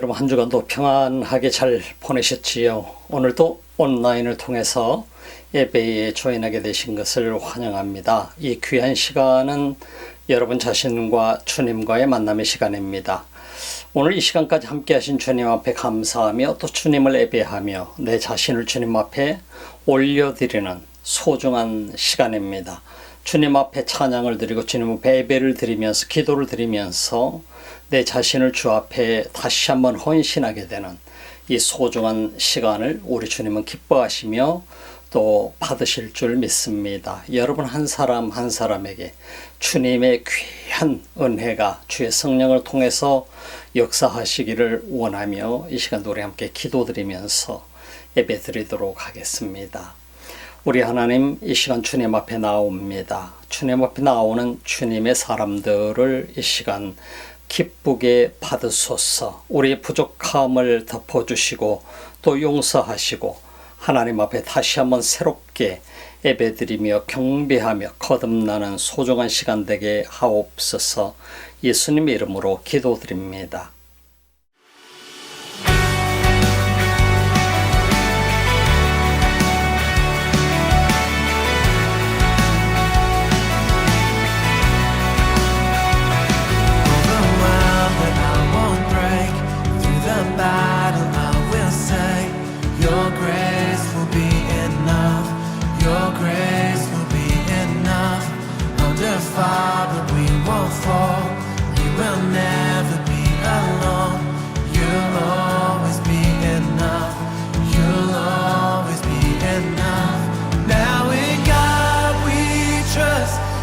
여러분 한 주간도 평안하게 잘 보내셨지요? 오늘도 온라인을 통해서 예배에 조인하게 되신 것을 환영합니다. 이 귀한 시간은 여러분 자신과 주님과의 만남의 시간입니다. 오늘 이 시간까지 함께 하신 주님 앞에 감사하며 또 주님을 예배하며 내 자신을 주님 앞에 올려드리는 소중한 시간입니다. 주님 앞에 찬양을 드리고 주님 앞에 예배를 드리면서 기도를 드리면서 내 자신을 주 앞에 다시 한번 헌신하게 되는 이 소중한 시간을 우리 주님은 기뻐하시며 또 받으실 줄 믿습니다. 여러분 한 사람 한 사람에게 주님의 귀한 은혜가 주의 성령을 통해서 역사하시기를 원하며 이 시간도 우리 함께 기도드리면서 예배 드리도록 하겠습니다. 우리 하나님, 이 시간 주님 앞에 나옵니다. 주님 앞에 나오는 주님의 사람들을 이 시간 기쁘게 받으소서. 우리의 부족함을 덮어주시고 또 용서하시고 하나님 앞에 다시 한번 새롭게 예배드리며 경배하며 거듭나는 소중한 시간 되게 하옵소서. 예수님의 이름으로 기도드립니다.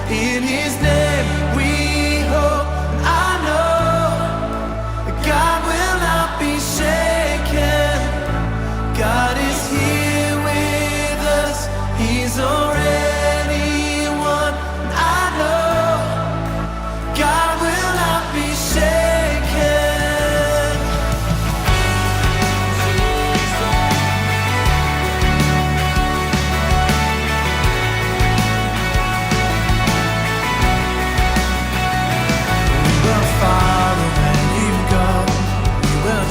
In His name we hope. I know God will not be shaken. God is here with us. He's already won. I know God will not be shaken.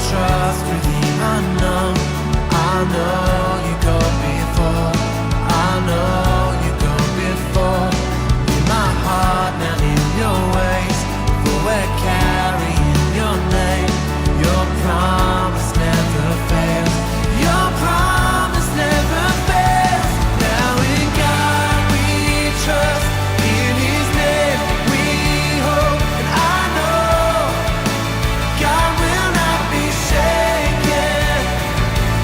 Trust with the unknown. I know you go before. I know you go before. In my heart now in your ways, for we're carrying your name. Your promise never fails. Your promise never fails. Now in God we trust. In His name we hope. And I know God will not be shaken.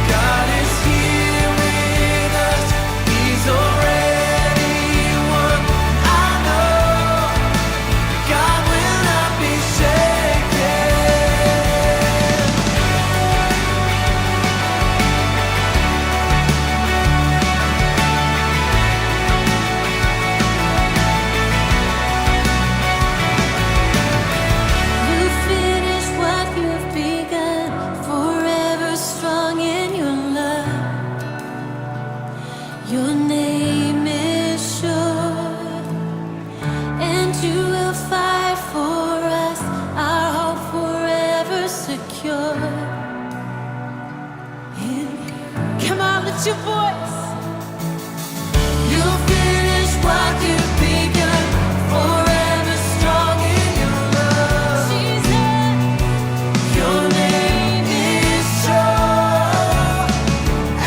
God is here with us. He's already won. I know God will not be shaken. You finish what you've begun, forever strong in your love. Your name is sure, and you will fight for us, our hope forever secure. Come on, lift your voice. You finish what you've begun, forever strong in your love. Jesus, your name is sure,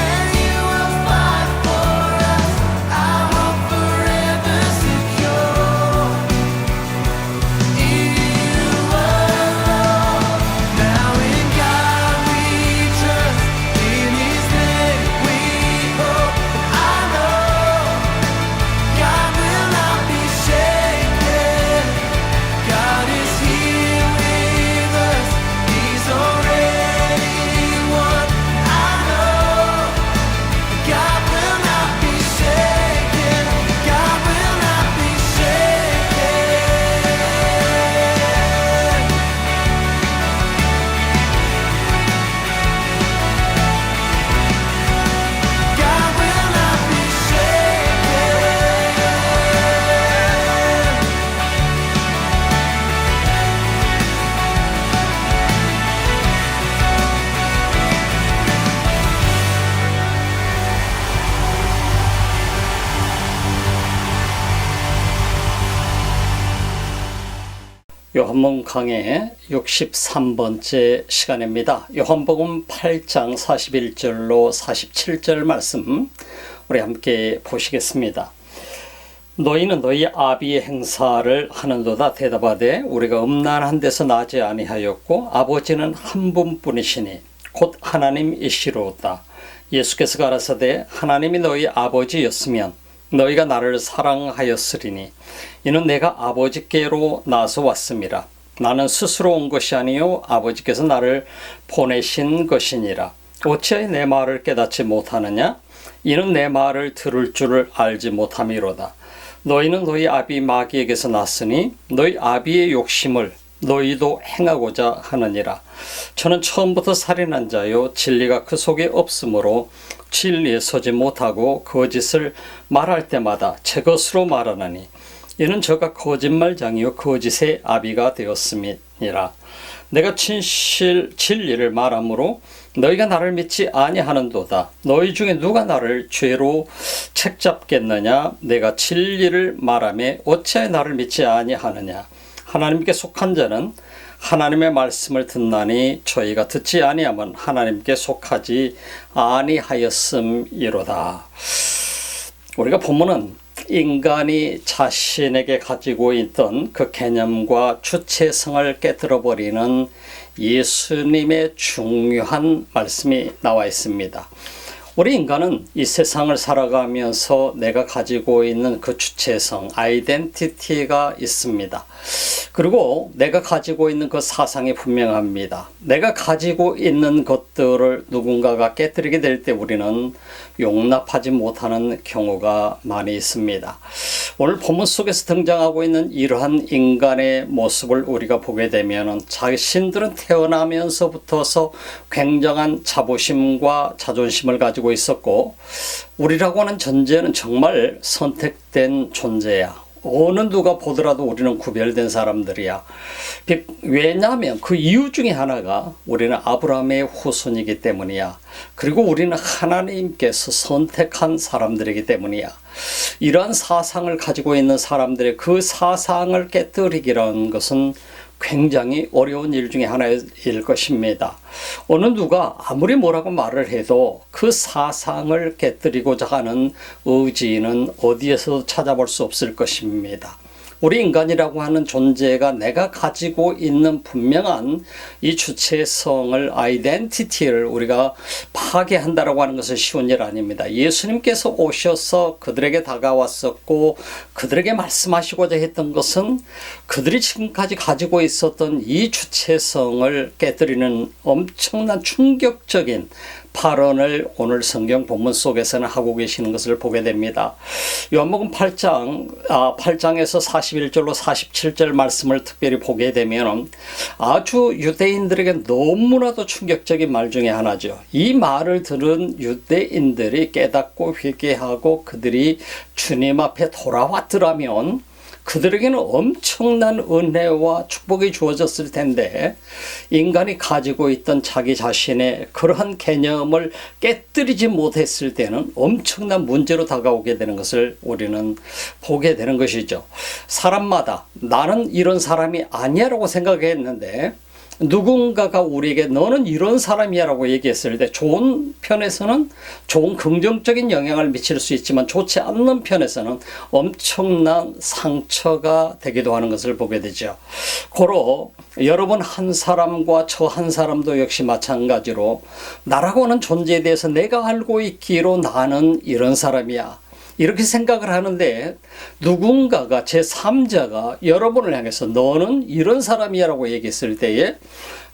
and you will fight for us, our hope forever secure. You alone. Now in God we trust. In His name we 요한복음 강의 63번째 시간입니다. 요한복음 8장 41절로 47절 말씀 우리 함께 보시겠습니다. 너희는 너희 아비의 행사를 하는도다 대답하되 우리가 음란한 데서 나지 아니하였고 아버지는 한 분뿐이시니 곧 하나님이시로다. 예수께서 가라사대 하나님이 너희 아버지였으면 너희가 나를 사랑하였으리니 이는 내가 아버지께로 나서 왔음이라. 나는 스스로 온 것이 아니요 아버지께서 나를 보내신 것이니라. 어찌하여 내 말을 깨닫지 못하느냐? 이는 내 말을 들을 줄을 알지 못함이로다. 너희는 너희 아비 마귀에게서 났으니 너희 아비의 욕심을 너희도 행하고자 하느니라. 저는 처음부터 살인한 자요 진리가 그 속에 없으므로 진리에 서지 못하고 거짓을 말할 때마다 제 것으로 말하나니 이는 저가 거짓말장이요 거짓의 아비가 되었음이니라. 내가 진리를 말하므로 너희가 나를 믿지 아니하는도다. 너희 중에 누가 나를 죄로 책잡겠느냐? 내가 진리를 말하며 어찌하여 나를 믿지 아니하느냐? 하나님께 속한 자는 하나님의 말씀을 듣나니 저희가 듣지 아니하면 하나님께 속하지 아니하였음이로다. 우리가 보면은 인간이 자신에게 가지고 있던 그 개념과 주체성을 깨뜨려버리는 예수님의 중요한 말씀이 나와 있습니다. 우리 인간은 이 세상을 살아가면서 내가 가지고 있는 그 주체성, 아이덴티티가 있습니다. 그리고 내가 가지고 있는 그 사상이 분명합니다. 내가 가지고 있는 것들을 누군가가 깨뜨리게 될 때 우리는 용납하지 못하는 경우가 많이 있습니다. 오늘 본문 속에서 등장하고 있는 이러한 인간의 모습을 우리가 보게 되면 자신들은 태어나면서부터서 굉장한 자부심과 자존심을 가지고 있었고 우리라고 하는 존재는 정말 선택된 존재야. 어느 누가 보더라도 우리는 구별된 사람들이야. 왜냐하면 그 이유 중에 하나가 우리는 아브라함의 후손이기 때문이야. 그리고 우리는 하나님께서 선택한 사람들이기 때문이야. 이러한 사상을 가지고 있는 사람들의 그 사상을 깨뜨리기라는 것은 굉장히 어려운 일 중에 하나일 것입니다. 어느 누가 아무리 뭐라고 말을 해도 그 사상을 깨뜨리고자 하는 의지는 어디에서도 찾아볼 수 없을 것입니다. 우리 인간이라고 하는 존재가 내가 가지고 있는 분명한 이 주체성을, 아이덴티티를 우리가 파괴한다라고 하는 것은 쉬운 일 아닙니다. 예수님께서 오셔서 그들에게 다가왔었고 그들에게 말씀하시고자 했던 것은 그들이 지금까지 가지고 있었던 이 주체성을 깨뜨리는 엄청난 충격적인 발언을 오늘 성경 본문 속에서는 하고 계시는 것을 보게 됩니다. 요한복음 8장에서 41절로 47절 말씀을 특별히 보게 되면 아주 유대인들에게 너무나도 충격적인 말 중에 하나죠. 이 말을 들은 유대인들이 깨닫고 회개하고 그들이 주님 앞에 돌아왔더라면 그들에게는 엄청난 은혜와 축복이 주어졌을 텐데 인간이 가지고 있던 자기 자신의 그러한 개념을 깨뜨리지 못했을 때는 엄청난 문제로 다가오게 되는 것을 우리는 보게 되는 것이죠. 사람마다 나는 이런 사람이 아니야 라고 생각했는데 누군가가 우리에게 너는 이런 사람이야 라고 얘기했을 때 좋은 편에서는 좋은 긍정적인 영향을 미칠 수 있지만 좋지 않는 편에서는 엄청난 상처가 되기도 하는 것을 보게 되죠. 고로 여러분 한 사람과 저 한 사람도 역시 마찬가지로 나라고 하는 존재에 대해서 내가 알고 있기로 나는 이런 사람이야 이렇게 생각을 하는데 누군가가 제3자가 여러분을 향해서 너는 이런 사람이야 라고 얘기했을 때에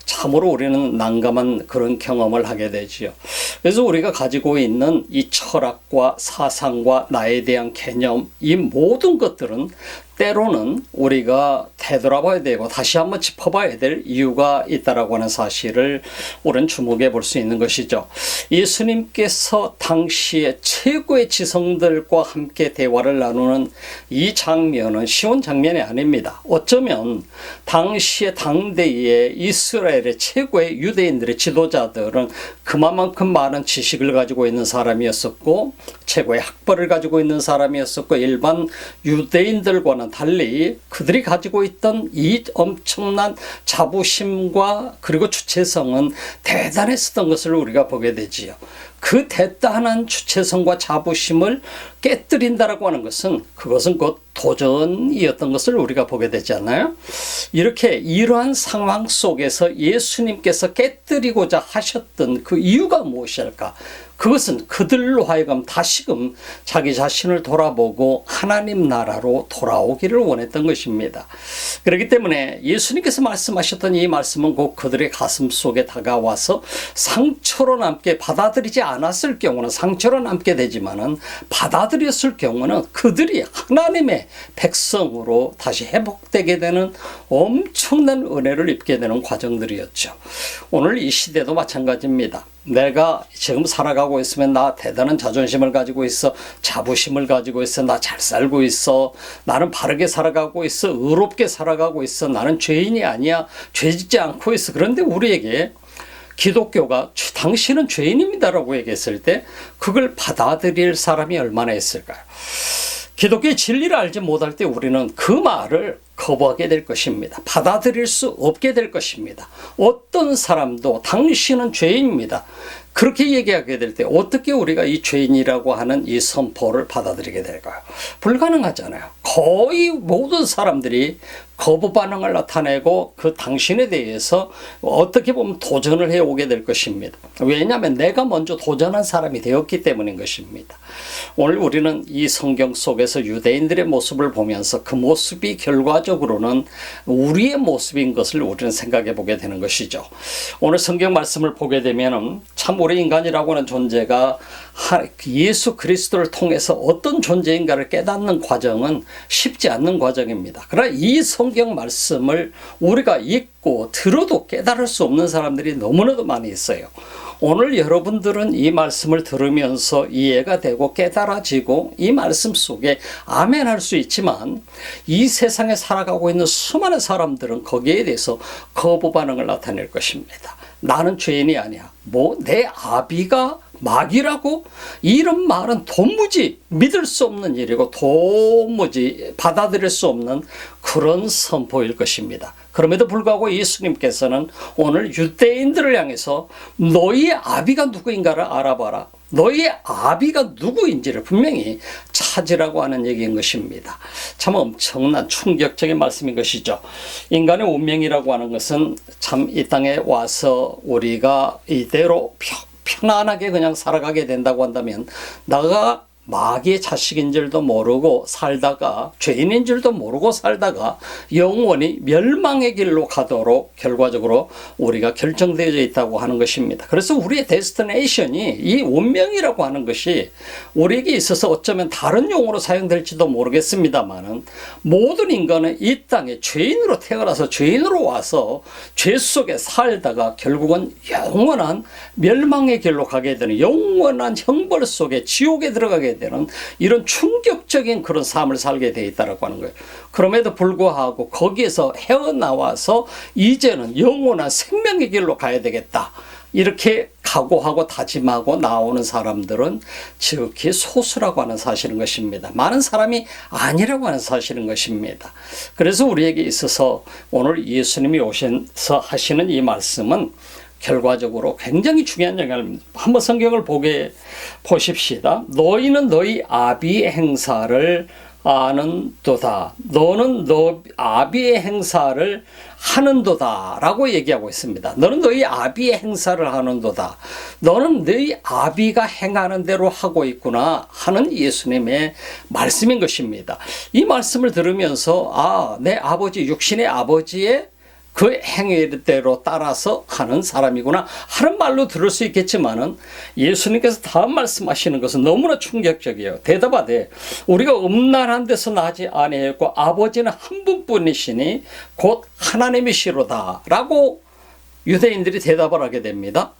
참으로 우리는 난감한 그런 경험을 하게 되지요. 그래서 우리가 가지고 있는 이 철학과 사상과 나에 대한 개념 이 모든 것들은 때로는 우리가 되돌아봐야 되고 다시 한번 짚어봐야 될 이유가 있다라고 하는 사실을 우리는 주목해 볼 수 있는 것이죠. 예수님께서 당시에 최고의 지성들과 함께 대화를 나누는 이 장면은 쉬운 장면이 아닙니다. 어쩌면 당시에 당대의 이스라엘의 최고의 유대인들의 지도자들은 그만큼 많은 지식을 가지고 있는 사람이었었고 최고의 학벌을 가지고 있는 사람이었었고 일반 유대인들과는 달리 그들이 가지고 있던 이 엄청난 자부심과 그리고 주체성은 대단했었던 것을 우리가 보게 되지요. 그 대단한 주체성과 자부심을 깨뜨린다라고 하는 것은 그것은 곧 도전이었던 것을 우리가 보게 되지 않나요? 이렇게 이러한 상황 속에서 예수님께서 깨뜨리고자 하셨던 그 이유가 무엇일까? 그것은 그들로 하여금 다시금 자기 자신을 돌아보고 하나님 나라로 돌아오기를 원했던 것입니다. 그렇기 때문에 예수님께서 말씀하셨던 이 말씀은 곧 그들의 가슴 속에 다가와서 상처로 남게 받아들이지 않았을 경우는 상처로 남게 되지만은 받아들였을 경우는 그들이 하나님의 백성으로 다시 회복되게 되는 엄청난 은혜를 입게 되는 과정들이었죠. 오늘 이 시대도 마찬가지입니다. 내가 지금 살아가고 있으면 나 대단한 자존심을 가지고 있어, 자부심을 가지고 있어, 나 잘 살고 있어, 나는 바르게 살아가고 있어, 의롭게 살아가고 있어, 나는 죄인이 아니야, 죄짓지 않고 있어. 그런데 우리에게 기독교가 당신은 죄인입니다라고 얘기했을 때 그걸 받아들일 사람이 얼마나 있을까요? 기독교의 진리를 알지 못할 때 우리는 그 말을 거부하게 될 것입니다. 받아들일 수 없게 될 것입니다. 어떤 사람도 당신은 죄인입니다. 그렇게 얘기하게 될 때 어떻게 우리가 이 죄인이라고 하는 이 선포를 받아들이게 될까요? 불가능하잖아요. 거의 모든 사람들이 거부 반응을 나타내고 그 당신에 대해서 어떻게 보면 도전을 해오게 될 것입니다. 왜냐하면 내가 먼저 도전한 사람이 되었기 때문인 것입니다. 오늘 우리는 이 성경 속에서 유대인들의 모습을 보면서 그 모습이 결과적으로는 우리의 모습인 것을 우리는 생각해 보게 되는 것이죠. 오늘 성경 말씀을 보게 되면 참 우리 인간이라고 하는 존재가 예수 그리스도를 통해서 어떤 존재인가를 깨닫는 과정은 쉽지 않는 과정입니다. 그러나 이 성경 말씀을 우리가 읽고 들어도 깨달을 수 없는 사람들이 너무나도 많이 있어요. 오늘 여러분들은 이 말씀을 들으면서 이해가 되고 깨달아지고 이 말씀 속에 아멘 할 수 있지만 이 세상에 살아가고 있는 수많은 사람들은 거기에 대해서 거부 반응을 나타낼 것입니다. 나는 죄인이 아니야. 내 아비가 마귀라고? 이런 말은 도무지 믿을 수 없는 일이고 도무지 받아들일 수 없는 그런 선포일 것입니다. 그럼에도 불구하고 예수님께서는 오늘 유대인들을 향해서 너희의 아비가 누구인가를 알아봐라. 너희의 아비가 누구인지를 분명히 찾으라고 하는 얘기인 것입니다. 참 엄청난 충격적인 말씀인 것이죠. 인간의 운명이라고 하는 것은 참 이 땅에 와서 우리가 이대로 편안하게 그냥 살아가게 된다고 한다면 나가 마귀의 자식인 줄도 모르고 살다가 죄인인 줄도 모르고 살다가 영원히 멸망의 길로 가도록 결과적으로 우리가 결정되어져 있다고 하는 것입니다. 그래서 우리의 데스티네이션이 이 운명이라고 하는 것이 우리에게 있어서 어쩌면 다른 용어로 사용될지도 모르겠습니다만은 모든 인간은 이 땅에 죄인으로 태어나서 죄인으로 와서 죄 속에 살다가 결국은 영원한 멸망의 길로 가게 되는 영원한 형벌 속에 지옥에 들어가게 되는 이런 충격적인 그런 삶을 살게 되어 있다고 하는 거예요. 그럼에도 불구하고 거기에서 헤어나와서 이제는 영원한 생명의 길로 가야 되겠다. 이렇게 각오하고 다짐하고 나오는 사람들은 지극히 소수라고 하는 사실인 것입니다. 많은 사람이 아니라고 하는 사실인 것입니다. 그래서 우리에게 있어서 오늘 예수님이 오셔서 하시는 이 말씀은 결과적으로 굉장히 중요한 영향을 한번 성경을 보십시다. 너희는 너희 아비의 행사를 아는도다. 너는 너 아비의 행사를 하는도다 라고 얘기하고 있습니다. 너는 너희 아비의 행사를 하는도다. 너는 너희 아비가 행하는 대로 하고 있구나 하는 예수님의 말씀인 것입니다. 이 말씀을 들으면서 내 아버지, 육신의 아버지의 그 행위대로 따라서 하는 사람이구나 하는 말로 들을 수 있겠지만은 예수님께서 다음 말씀하시는 것은 너무나 충격적이에요. 대답하되 우리가 음란한 데서 나지 아니하였고 아버지는 한 분뿐이시니 곧 하나님이시로다 라고 유대인들이 대답을 하게 됩니다.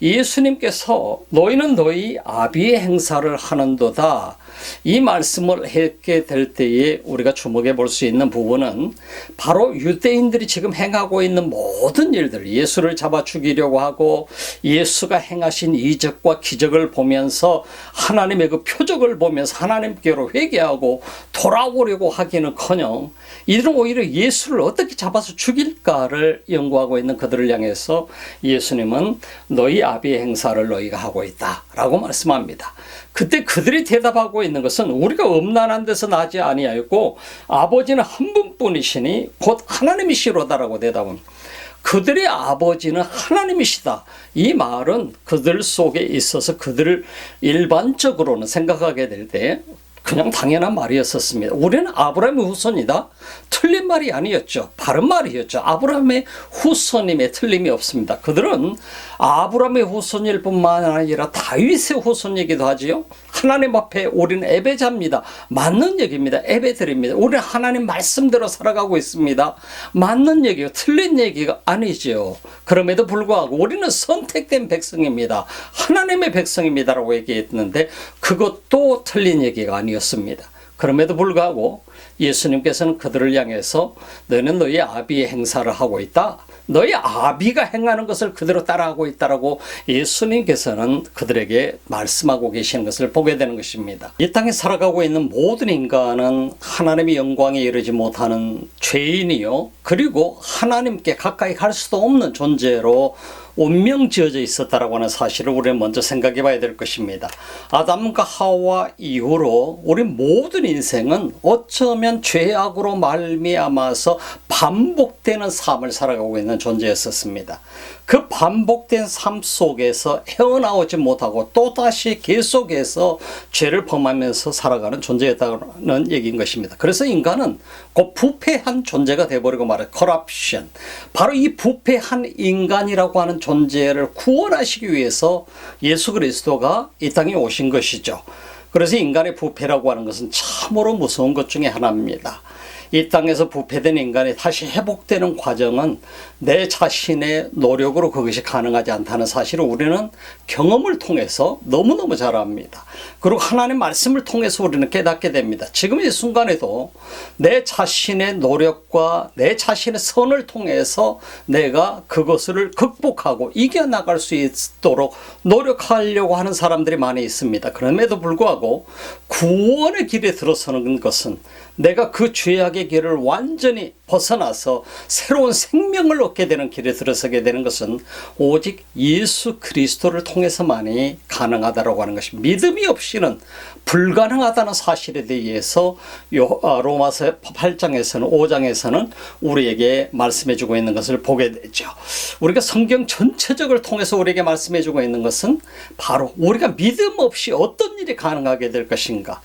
예수님께서 너희는 너희 아비의 행사를 하는도다, 이 말씀을 했게 될 때에 우리가 주목해 볼 수 있는 부분은 바로 유대인들이 지금 행하고 있는 모든 일들, 예수를 잡아 죽이려고 하고 예수가 행하신 이적과 기적을 보면서 하나님의 그 표적을 보면서 하나님께로 회개하고 돌아오려고 하기는커녕 이들은 오히려 예수를 어떻게 잡아서 죽일까를 연구하고 있는 그들을 향해서 예수님은 너희 아비의 행사를 너희가 하고 있다라고 말씀합니다. 그때 그들이 대답하고 있는 것은 우리가 음란한 데서 나지 아니하였고 아버지는 한 분뿐이시니 곧 하나님이시로다라고 대답합니다. 그들의 아버지는 하나님이시다. 이 말은 그들 속에 있어서 그들을 일반적으로는 생각하게 될 때 그냥 당연한 말이었었습니다. 우리는 아브라함의 후손이다. 틀린 말이 아니었죠. 바른 말이었죠. 아브라함의 후손임에 틀림이 없습니다. 그들은 아브라함의 후손일 뿐만 아니라 다윗의 후손이기도 하지요. 하나님 앞에 우리는 예배자입니다. 맞는 얘기입니다. 예배드립니다. 우리는 하나님 말씀대로 살아가고 있습니다. 맞는 얘기가 틀린 얘기가 아니죠. 그럼에도 불구하고 우리는 선택된 백성입니다. 하나님의 백성입니다라고 얘기했는데 그것도 틀린 얘기가 아니었습니다. 그럼에도 불구하고 예수님께서는 그들을 향해서 너희는 너희 아비의 행사를 하고 있다. 너희 아비가 행하는 것을 그대로 따라하고 있다라고 예수님께서는 그들에게 말씀하고 계시는 것을 보게 되는 것입니다. 이 땅에 살아가고 있는 모든 인간은 하나님의 영광에 이르지 못하는 죄인이요, 그리고 하나님께 가까이 갈 수도 없는 존재로 운명 지어져 있었다라고 하는 사실을 우리는 먼저 생각해 봐야 될 것입니다. 아담과 하와 이후로 우리 모든 인생은 어쩌면 죄악으로 말미암아서 반복되는 삶을 살아가고 있는 존재였었습니다. 그 반복된 삶 속에서 헤어나오지 못하고 또다시 계속해서 죄를 범하면서 살아가는 존재였다는 얘기인 것입니다. 그래서 인간은 곧 부패한 존재가 되어버리고 말해요. corruption. 바로 이 부패한 인간이라고 하는 존재를 구원하시기 위해서 예수 그리스도가 이 땅에 오신 것이죠. 그래서 인간의 부패라고 하는 것은 참으로 무서운 것 중에 하나입니다. 이 땅에서 부패된 인간이 다시 회복되는 과정은 내 자신의 노력으로 그것이 가능하지 않다는 사실을 우리는 경험을 통해서 너무너무 잘 압니다. 그리고 하나님의 말씀을 통해서 우리는 깨닫게 됩니다. 지금 이 순간에도 내 자신의 노력과 내 자신의 선을 통해서 내가 그것을 극복하고 이겨나갈 수 있도록 노력하려고 하는 사람들이 많이 있습니다. 그럼에도 불구하고 구원의 길에 들어서는 것은 내가 그 죄악의 길을 완전히 벗어나서 새로운 생명을 얻게 되는 길에 들어서게 되는 것은 오직 예수 그리스도를 통해서만이 가능하다고 하는 것입니다. 믿음이 없이는 불가능하다는 사실에 대해서 로마서 8장에서는 5장에서는 우리에게 말씀해 주고 있는 것을 보게 되죠. 우리가 성경 전체적을 통해서 우리에게 말씀해 주고 있는 것은 바로 우리가 믿음 없이 어떤 일이 가능하게 될 것인가.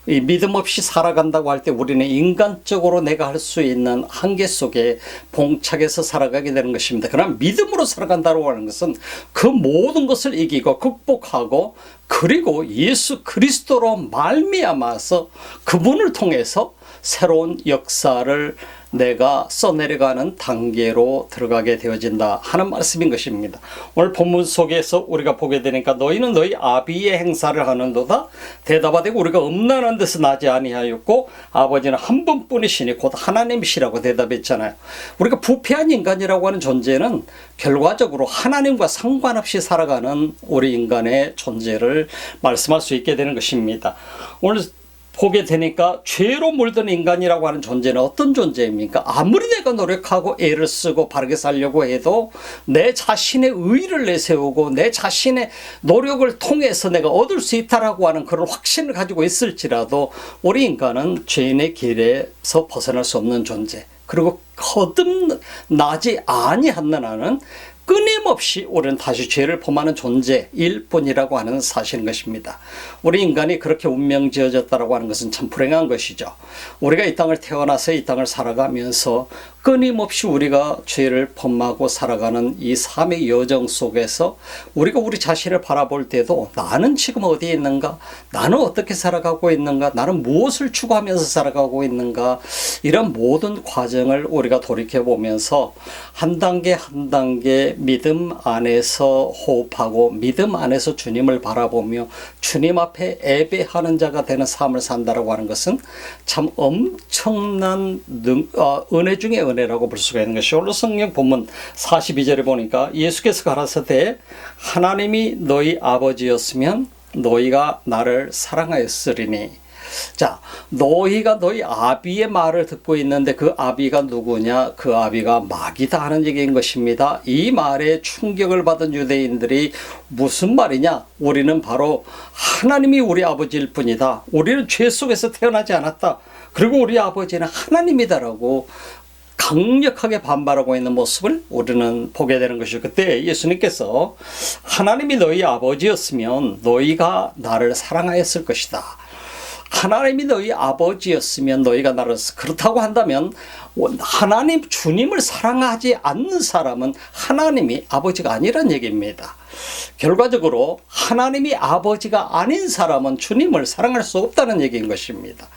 이 믿음 없이 살아간다고 할 때 우리는 인간적으로 내가 할 수 있는 한계 속에 봉착해서 살아가게 되는 것입니다. 그러나 믿음으로 살아간다고 하는 것은 그 모든 것을 이기고 극복하고 그리고 예수 그리스도로 말미암아서 그분을 통해서 새로운 역사를 내가 써내려가는 단계로 들어가게 되어진다 하는 말씀인 것입니다. 오늘 본문 속에서 우리가 보게 되니까 너희는 너희 아비의 행사를 하는도다. 대답하되 우리가 음란한 데서 나지 아니하였고 아버지는 한 분뿐이시니 곧 하나님이시라고 대답했잖아요. 우리가 부패한 인간이라고 하는 존재는 결과적으로 하나님과 상관없이 살아가는 우리 인간의 존재를 말씀할 수 있게 되는 것입니다. 오늘 보게 되니까 죄로 물든 인간이라고 하는 존재는 어떤 존재입니까? 아무리 내가 노력하고 애를 쓰고 바르게 살려고 해도 내 자신의 의의를 내세우고 내 자신의 노력을 통해서 내가 얻을 수 있다라고 하는 그런 확신을 가지고 있을지라도 우리 인간은 죄인의 길에서 벗어날 수 없는 존재, 그리고 거듭나지 아니하는 한은 끊임없이 우리는 다시 죄를 범하는 존재일 뿐이라고 하는 사실인 것입니다. 우리 인간이 그렇게 운명 지어졌다고 하는 것은 참 불행한 것이죠. 우리가 이 땅을 태어나서 이 땅을 살아가면서 끊임없이 우리가 죄를 범하고 살아가는 이 삶의 여정 속에서 우리가 우리 자신을 바라볼 때도 나는 지금 어디에 있는가? 나는 어떻게 살아가고 있는가? 나는 무엇을 추구하면서 살아가고 있는가? 이런 모든 과정을 우리가 돌이켜보면서 한 단계 한 단계 믿음 안에서 호흡하고 믿음 안에서 주님을 바라보며 주님 앞에 예배하는 자가 되는 삶을 산다라고 하는 것은 참 엄청난 은혜 중에 은혜라고 볼 수가 있는 것이죠. 오늘 성경 본문 42절에 보니까 예수께서 가라사대 하나님이 너희 아버지였으면 너희가 나를 사랑하였으리니. 자, 너희가 너희 아비의 말을 듣고 있는데 그 아비가 누구냐? 그 아비가 마귀다 하는 얘기인 것입니다. 이 말에 충격을 받은 유대인들이 무슨 말이냐? 우리는 바로 하나님이 우리 아버지일 뿐이다. 우리는 죄 속에서 태어나지 않았다. 그리고 우리 아버지는 하나님이다라고 강력하게 반발하고 있는 모습을 우리는 보게 되는 것이죠. 그때 예수님께서 하나님이 너희 아버지였으면 너희가 나를 사랑하였을 것이다. 하나님이 너희 아버지였으면 너희가 나를 그렇다고 한다면 하나님 주님을 사랑하지 않는 사람은 하나님이 아버지가 아니란 얘기입니다. 결과적으로 하나님이 아버지가 아닌 사람은 주님을 사랑할 수 없다는 얘기인 것입니다.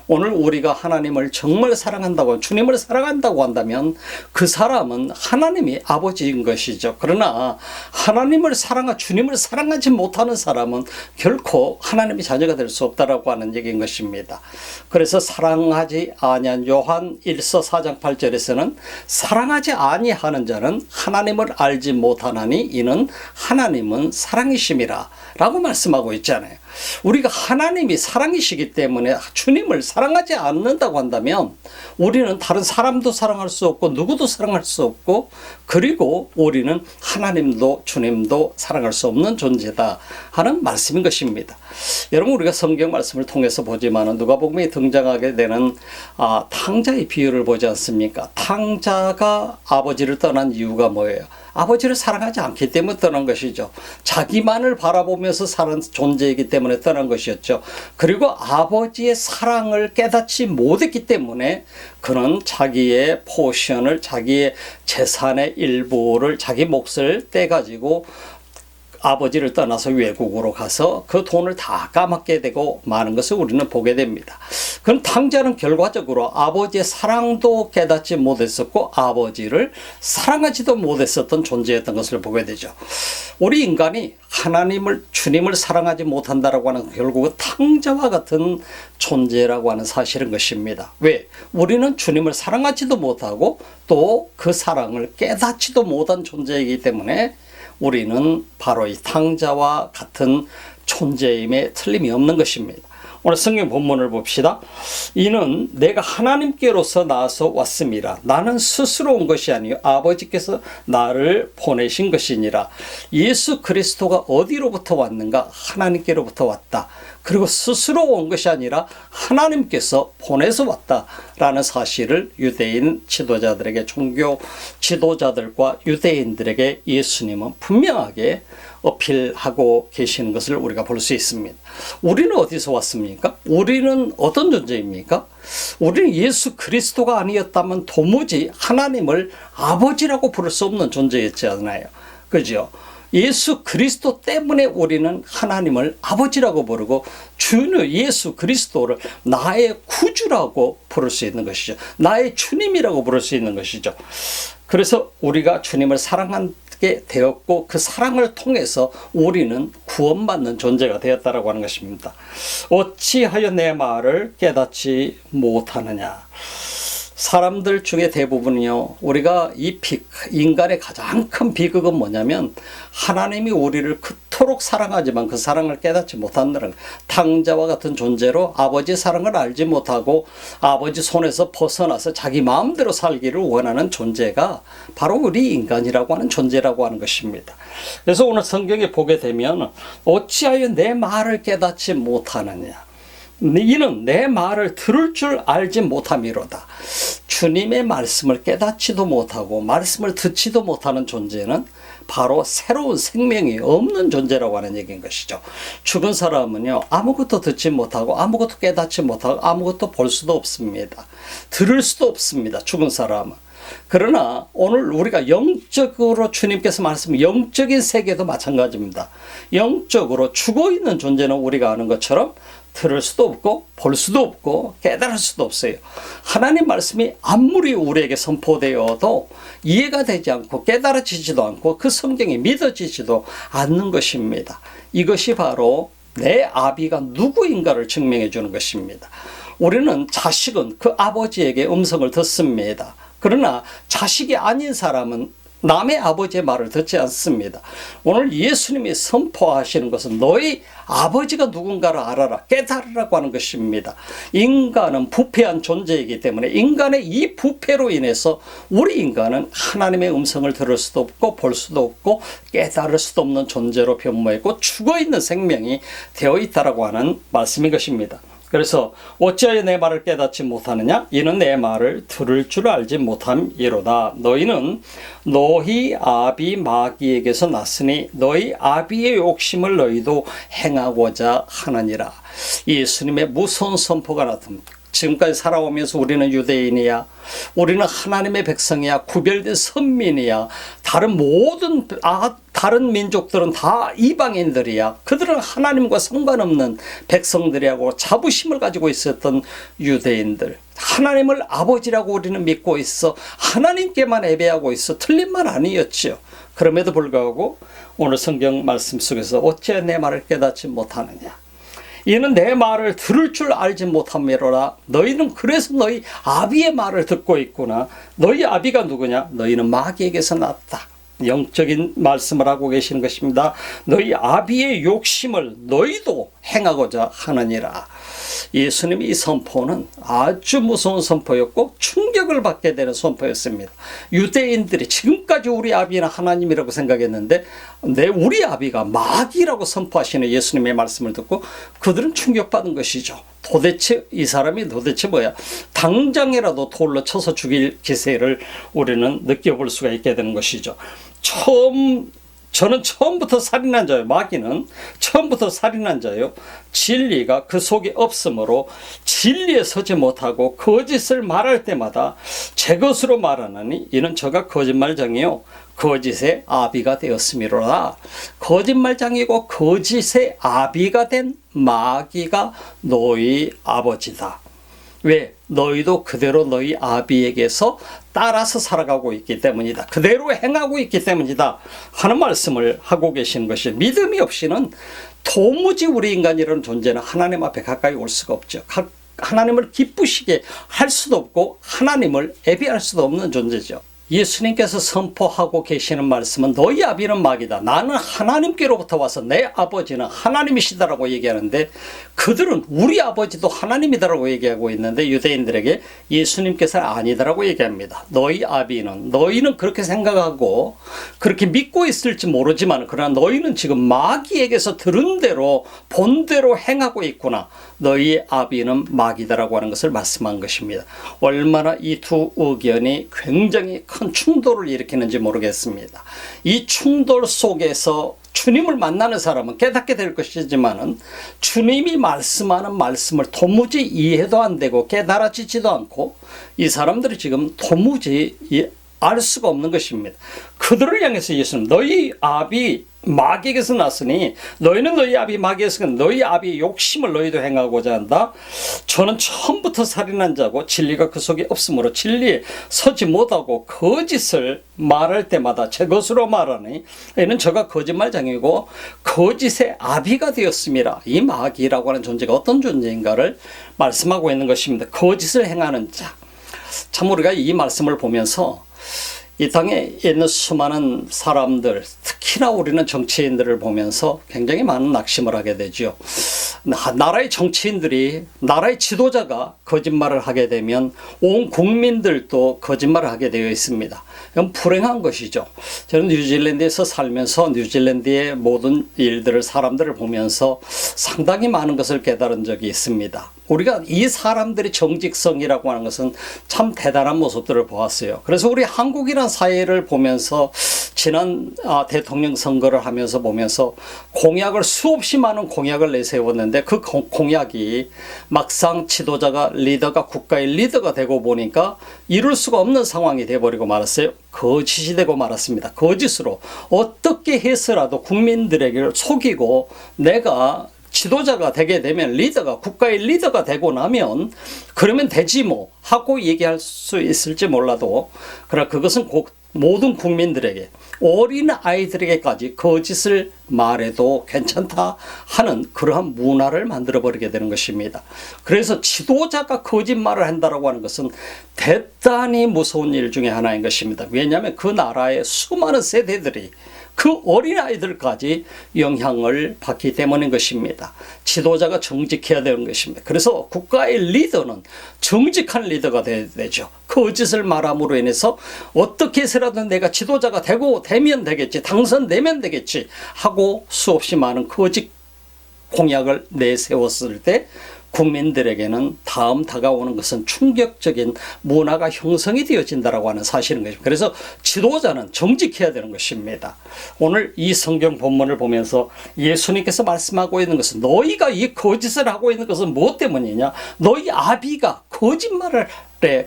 오늘 우리가 하나님을 정말 사랑한다고 주님을 사랑한다고 한다면 그 사람은 하나님이 아버지인 것이죠. 그러나 하나님을 주님을 사랑하지 못하는 사람은 결코 하나님의 자녀가 될 수 없다라고 하는 얘기인 것입니다. 그래서 사랑하지 아니한 요한 1서 4장 8절에서는 사랑하지 아니하는 자는 하나님을 알지 못하나니 이는 하나님은 사랑이심이라 라고 말씀하고 있잖아요. 우리가 하나님이 사랑이시기 때문에 주님을 사랑하지 않는다고 한다면 우리는 다른 사람도 사랑할 수 없고 누구도 사랑할 수 없고 그리고 우리는 하나님도 주님도 사랑할 수 없는 존재다 하는 말씀인 것입니다. 여러분 우리가 성경 말씀을 통해서 보지만 누가복음에 등장하게 되는 탕자의 비유를 보지 않습니까? 탕자가 아버지를 떠난 이유가 뭐예요? 아버지를 사랑하지 않기 때문에 떠난 것이죠. 자기만을 바라보면서 사는 존재이기 때문에 떠난 것이었죠. 그리고 아버지의 사랑을 깨닫지 못했기 때문에 그는 자기의 포션을 자기의 재산의 일부를 자기 몫을 떼가지고 아버지를 떠나서 외국으로 가서 그 돈을 다 까먹게 되고 마는 것을 우리는 보게 됩니다. 그럼 탕자는 결과적으로 아버지의 사랑도 깨닫지 못했었고 아버지를 사랑하지도 못했었던 존재였던 것을 보게 되죠. 우리 인간이 주님을 사랑하지 못한다라고 하는 결국은 탕자와 같은 존재라고 하는 사실인 것입니다. 왜? 우리는 주님을 사랑하지도 못하고 또 그 사랑을 깨닫지도 못한 존재이기 때문에 우리는 바로 이 탕자와 같은 존재임에 틀림이 없는 것입니다. 오늘 성경 본문을 봅시다. 이는 내가 하나님께로서 나와서 왔습니다. 나는 스스로 온 것이 아니요 아버지께서 나를 보내신 것이니라. 예수 그리스도가 어디로부터 왔는가? 하나님께로부터 왔다. 그리고 스스로 온 것이 아니라 하나님께서 보내서 왔다라는 사실을 유대인 지도자들에게 종교 지도자들과 유대인들에게 예수님은 분명하게 어필하고 계시는 것을 우리가 볼 수 있습니다. 우리는 어디서 왔습니까? 우리는 어떤 존재입니까? 우리는 예수 그리스도가 아니었다면 도무지 하나님을 아버지라고 부를 수 없는 존재였잖아요. 그죠? 예수 그리스도 때문에 우리는 하나님을 아버지라고 부르고 주는 예수 그리스도를 나의 구주라고 부를 수 있는 것이죠. 나의 주님이라고 부를 수 있는 것이죠. 그래서 우리가 주님을 사랑하게 되었고 그 사랑을 통해서 우리는 구원받는 존재가 되었다라고 하는 것입니다. 어찌하여 내 말을 깨닫지 못하느냐. 사람들 중에 대부분은요, 우리가 인간의 가장 큰 비극은 뭐냐면 하나님이 우리를 그토록 사랑하지만 그 사랑을 깨닫지 못한다는 탕자와 같은 존재로 아버지 사랑을 알지 못하고 아버지 손에서 벗어나서 자기 마음대로 살기를 원하는 존재가 바로 우리 인간이라고 하는 존재라고 하는 것입니다. 그래서 오늘 성경에 보게 되면 어찌하여 내 말을 깨닫지 못하느냐. 이는 내 말을 들을 줄 알지 못함이로다. 주님의 말씀을 깨닫지도 못하고 말씀을 듣지도 못하는 존재는 바로 새로운 생명이 없는 존재라고 하는 얘기인 것이죠. 죽은 사람은요, 아무것도 듣지 못하고 아무것도 깨닫지 못하고 아무것도 볼 수도 없습니다. 들을 수도 없습니다. 죽은 사람은. 그러나 오늘 우리가 영적으로 주님께서 말씀하신 영적인 세계도 마찬가지입니다. 영적으로 죽어있는 존재는 우리가 아는 것처럼 들을 수도 없고 볼 수도 없고 깨달을 수도 없어요. 하나님 말씀이 아무리 우리에게 선포되어도 이해가 되지 않고 깨달아지지도 않고 그 성경이 믿어지지도 않는 것입니다. 이것이 바로 내 아비가 누구인가를 증명해 주는 것입니다. 우리는 자식은 그 아버지에게 음성을 듣습니다. 그러나 자식이 아닌 사람은 남의 아버지의 말을 듣지 않습니다. 오늘 예수님이 선포하시는 것은 너희 아버지가 누군가를 알아라, 깨달으라고 하는 것입니다. 인간은 부패한 존재이기 때문에 인간의 이 부패로 인해서 우리 인간은 하나님의 음성을 들을 수도 없고 볼 수도 없고 깨달을 수도 없는 존재로 변모했고 죽어있는 생명이 되어 있다라고 하는 말씀인 것입니다. 그래서 어찌하여 내 말을 깨닫지 못하느냐? 이는 내 말을 들을 줄 알지 못함이로다. 너희는 너희 아비 마귀에게서 났으니 너희 아비의 욕심을 너희도 행하고자 하느니라. 예수님의 무서운 선포가 나타납니다. 지금까지 살아오면서 우리는 유대인이야, 우리는 하나님의 백성이야, 구별된 선민이야, 다른 민족들은 다 이방인들이야, 그들은 하나님과 상관없는 백성들이라고 자부심을 가지고 있었던 유대인들, 하나님을 아버지라고 우리는 믿고 있어 하나님께만 예배하고 있어 틀린 말 아니었죠. 그럼에도 불구하고 오늘 성경 말씀 속에서 어찌 내 말을 깨닫지 못하느냐? 이는 내 말을 들을 줄 알지 못함이로라. 너희는 그래서 너희 아비의 말을 듣고 있구나. 너희 아비가 누구냐? 너희는 마귀에게서 났다. 영적인 말씀을 하고 계시는 것입니다. 너희 아비의 욕심을 너희도 행하고자 하느니라. 예수님의 이 선포는 아주 무서운 선포였고 충격을 받게 되는 선포였습니다. 유대인들이 지금까지 우리 아비는 하나님이라고 생각했는데 우리 아비가 마귀라고 선포하시는 예수님의 말씀을 듣고 그들은 충격받은 것이죠. 도대체 이 사람이 도대체 뭐야? 당장이라도 돌로 쳐서 죽일 기세를 우리는 느껴볼 수가 있게 되는 것이죠. 저는 처음부터 살인한 자요. 마귀는 처음부터 살인한 자요. 진리가 그 속에 없으므로 진리에 서지 못하고 거짓을 말할 때마다 제 것으로 말하나니 이는 저가 거짓말장이요 거짓의 아비가 되었음이로라. 거짓말장이고 거짓의 아비가 된 마귀가 너희 아버지다. 왜? 너희도 그대로 너희 아비에게서 따라서 살아가고 있기 때문이다. 그대로 행하고 있기 때문이다 하는 말씀을 하고 계시는 것이, 믿음이 없이는 도무지 우리 인간이라는 존재는 하나님 앞에 가까이 올 수가 없죠. 하나님을 기쁘시게 할 수도 없고 하나님을 예배할 수도 없는 존재죠. 예수님께서 선포하고 계시는 말씀은 너희 아비는 마귀다. 나는 하나님께로부터 와서 내 아버지는 하나님이시다라고 얘기하는데 그들은 우리 아버지도 하나님이다라고 얘기하고 있는데 유대인들에게 예수님께서는 아니다라고 얘기합니다. 너희는 그렇게 생각하고 그렇게 믿고 있을지 모르지만 그러나 너희는 지금 마귀에게서 들은 대로 본 대로 행하고 있구나. 너희 아비는 마귀다라고 하는 것을 말씀한 것입니다. 얼마나 이 두 의견이 굉장히 큰 충돌을 일으키는지 모르겠습니다. 이 충돌 속에서 주님을 만나는 사람은 깨닫게 될 것이지만은 주님이 말씀하는 말씀을 도무지 이해도 안 되고 깨달아지지도 않고 이 사람들이 지금 도무지 알 수가 없는 것입니다. 그들을 향해서 예수님 너희 아비 마귀에게서 났으니 너희는 너희 아비 마귀에서 너희 아비의 욕심을 너희도 행하고자 한다. 저는 처음부터 살인한 자고 진리가 그 속에 없으므로 진리에 서지 못하고 거짓을 말할 때마다 제 것으로 말하니 이는 저가 거짓말장이고 거짓의 아비가 되었음이라. 이 마귀라고 하는 존재가 어떤 존재인가를 말씀하고 있는 것입니다. 거짓을 행하는 자. 참 우리가 이 말씀을 보면서 이 땅에 있는 수많은 사람들, 특히나 우리는 정치인들을 보면서 굉장히 많은 낙심을 하게 되죠. 나라의 정치인들이, 나라의 지도자가 거짓말을 하게 되면 온 국민들도 거짓말을 하게 되어 있습니다. 이건 불행한 것이죠. 저는 뉴질랜드에서 살면서 뉴질랜드의 모든 일들을, 사람들을 보면서 상당히 많은 것을 깨달은 적이 있습니다. 우리가 이 사람들의 정직성이라고 하는 것은 참 대단한 모습들을 보았어요. 그래서 우리 한국이란 사회를 보면서 지난 대통령 선거를 하면서 보면서 공약을 수없이 많은 공약을 내세웠는데 그 공약이 막상 지도자가 리더가 국가의 리더가 되고 보니까 이룰 수가 없는 상황이 되어버리고 말았어요. 거짓이 되고 말았습니다. 거짓으로 어떻게 해서라도 국민들에게 속이고 내가 지도자가 되게 되면 리더가 국가의 리더가 되고 나면 그러면 되지 뭐 하고 얘기할 수 있을지 몰라도 그러나 그것은 모든 국민들에게 어린 아이들에게까지 거짓을 말해도 괜찮다 하는 그러한 문화를 만들어버리게 되는 것입니다. 그래서 지도자가 거짓말을 한다고 하는 것은 대단히 무서운 일 중에 하나인 것입니다. 왜냐하면 그 나라의 수많은 세대들이 그 어린아이들까지 영향을 받기 때문인 것입니다. 지도자가 정직해야 되는 것입니다. 그래서 국가의 리더는 정직한 리더가 되어야 되죠. 거짓을 말함으로 인해서 어떻게 해서라도 내가 지도자가 되면 되겠지, 당선되면 되겠지 하고 수없이 많은 거짓 공약을 내세웠을 때 국민들에게는 다음 다가오는 것은 충격적인 문화가 형성이 되어진다고 하는 사실인 것입니다. 그래서 지도자는 정직해야 되는 것입니다. 오늘 이 성경 본문을 보면서 예수님께서 말씀하고 있는 것은 너희가 이 거짓을 하고 있는 것은 무엇 때문이냐? 너희 아비가 거짓말을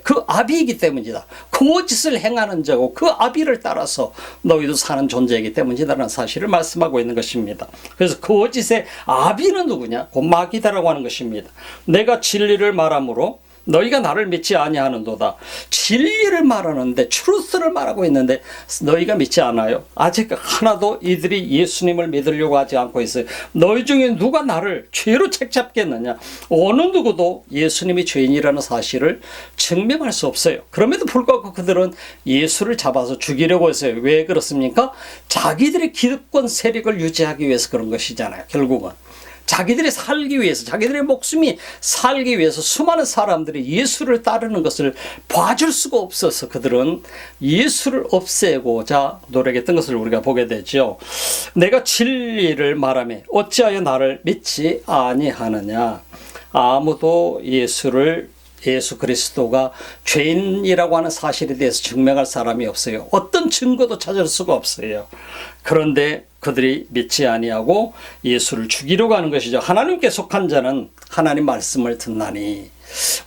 그 아비이기 때문이다. 거짓을 행하는 자고 그 아비를 따라서 너희도 사는 존재이기 때문이다라는 사실을 말씀하고 있는 것입니다. 그래서 거짓의 아비는 누구냐? 곧 마귀다라고 하는 것입니다. 내가 진리를 말함으로 너희가 나를 믿지 아니하는도다. 진리를 말하는데 트루스를 말하고 있는데 너희가 믿지 않아요. 아직 하나도 이들이 예수님을 믿으려고 하지 않고 있어요. 너희 중에 누가 나를 죄로 책잡겠느냐. 어느 누구도 예수님이 죄인이라는 사실을 증명할 수 없어요. 그럼에도 불구하고 그들은 예수를 잡아서 죽이려고 했어요. 왜 그렇습니까? 자기들의 기득권 세력을 유지하기 위해서 그런 것이잖아요. 결국은 자기들이 살기 위해서, 자기들의 목숨이 살기 위해서 수많은 사람들이 예수를 따르는 것을 봐줄 수가 없어서 그들은 예수를 없애고자 노력했던 것을 우리가 보게 되죠. 내가 진리를 말하며 어찌하여 나를 믿지 아니하느냐. 아무도 예수 그리스도가 죄인이라고 하는 사실에 대해서 증명할 사람이 없어요. 어떤 증거도 찾을 수가 없어요. 그런데 그들이 믿지 아니하고 예수를 죽이려고 하는 것이죠. 하나님께 속한 자는 하나님 말씀을 듣나니.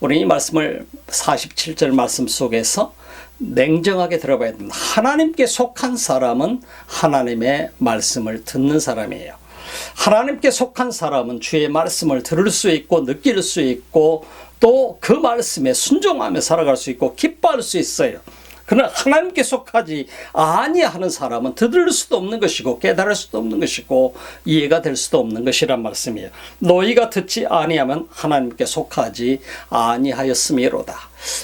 우리 이 말씀을 47절 말씀 속에서 냉정하게 들어봐야 됩니다. 하나님께 속한 사람은 하나님의 말씀을 듣는 사람이에요. 하나님께 속한 사람은 주의 말씀을 들을 수 있고 느낄 수 있고 또 그 말씀에 순종하며 살아갈 수 있고 기뻐할 수 있어요. 그러나 하나님께 속하지 아니하는 사람은 들을 수도 없는 것이고 깨달을 수도 없는 것이고 이해가 될 수도 없는 것이란 말씀이에요. 너희가 듣지 아니하면 하나님께 속하지 아니하였음이로다.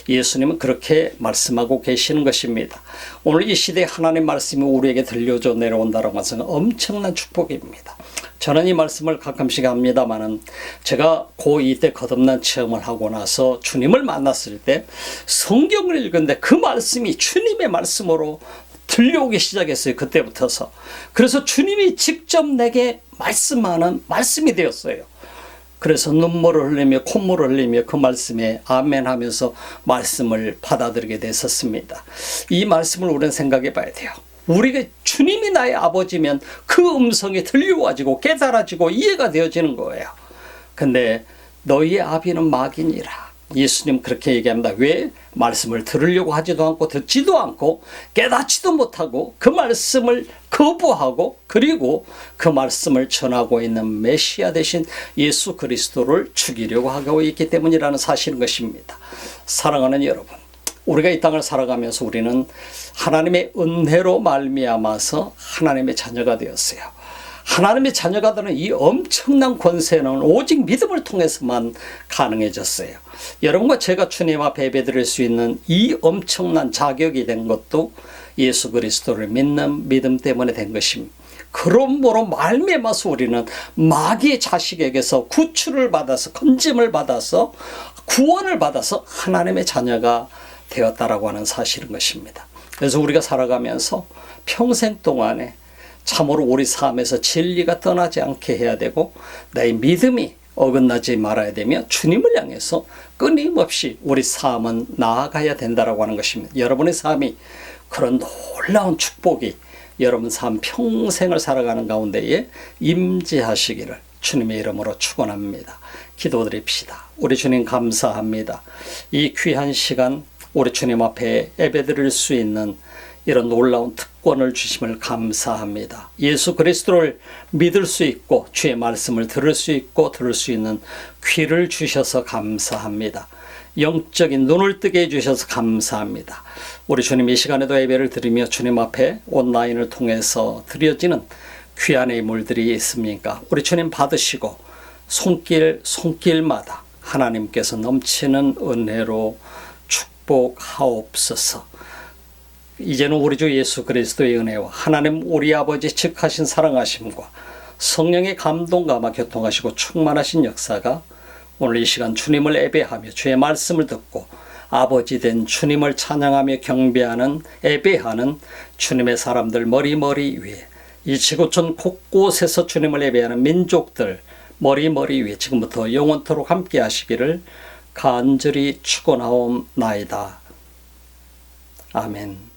예수님은 그렇게 말씀하고 계시는 것입니다. 오늘 이 시대에 하나님 말씀이 우리에게 들려져 내려온다는 것은 엄청난 축복입니다. 저는 이 말씀을 가끔씩 합니다만은 제가 고2 때 거듭난 체험을 하고 나서 주님을 만났을 때 성경을 읽는데 그 말씀이 주님의 말씀으로 들려오기 시작했어요. 그때부터서. 그래서 주님이 직접 내게 말씀하는 말씀이 되었어요. 그래서 눈물을 흘리며 콧물을 흘리며 그 말씀에 아멘 하면서 말씀을 받아들이게 됐었습니다. 이 말씀을 우리는 생각해 봐야 돼요. 우리가 주님이 나의 아버지면 그 음성이 들려와지고 깨달아지고 이해가 되어지는 거예요. 근데 너희의 아비는 마귀니라. 예수님 그렇게 얘기합니다. 왜? 말씀을 들으려고 하지도 않고 듣지도 않고 깨닫지도 못하고 그 말씀을 거부하고 그리고 그 말씀을 전하고 있는 메시아 되신 예수 그리스도를 죽이려고 하고 있기 때문이라는 사실인 것입니다. 사랑하는 여러분, 우리가 이 땅을 살아가면서 우리는 하나님의 은혜로 말미암아서 하나님의 자녀가 되었어요. 하나님의 자녀가 되는 이 엄청난 권세는 오직 믿음을 통해서만 가능해졌어요. 여러분과 제가 주님 앞에 예배드릴 수 있는 이 엄청난 자격이 된 것도 예수 그리스도를 믿는 믿음 때문에 된 것입니다. 그러므로 말미암아서 우리는 마귀의 자식에게서 구출을 받아서 건짐을 받아서 구원을 받아서 하나님의 자녀가 되었다라고 하는 사실인 것입니다. 그래서 우리가 살아가면서 평생 동안에 참으로 우리 삶에서 진리가 떠나지 않게 해야 되고 나의 믿음이 어긋나지 말아야 되며 주님을 향해서 끊임없이 우리 삶은 나아가야 된다라고 하는 것입니다. 여러분의 삶이 그런 놀라운 축복이 여러분 삶 평생을 살아가는 가운데에 임재하시기를 주님의 이름으로 축원합니다. 기도드립시다. 우리 주님 감사합니다. 이 귀한 시간 우리 주님 앞에 예배드릴 수 있는 이런 놀라운 특권을 주심을 감사합니다. 예수 그리스도를 믿을 수 있고 주의 말씀을 들을 수 있고 들을 수 있는 귀를 주셔서 감사합니다. 영적인 눈을 뜨게 해주셔서 감사합니다. 우리 주님 이 시간에도 예배를 드리며 주님 앞에 온라인을 통해서 드려지는 귀한 예물들이 있습니까? 우리 주님 받으시고 손길마다 하나님께서 넘치는 은혜로 축복하옵소서. 이제는 우리 주 예수 그리스도의 은혜와 하나님 우리 아버지 즉하신 사랑하심과 성령의 감동과 아마 교통하시고 충만하신 역사가 오늘 이 시간 주님을 예배하며 주의 말씀을 듣고 아버지 된 주님을 찬양하며 경배하는 예배하는 주님의 사람들 머리머리 위에 이 지구촌 곳곳에서 주님을 예배하는 민족들 머리머리 위에 지금부터 영원토록 함께 하시기를 간절히 축원하옵나이다. 아멘.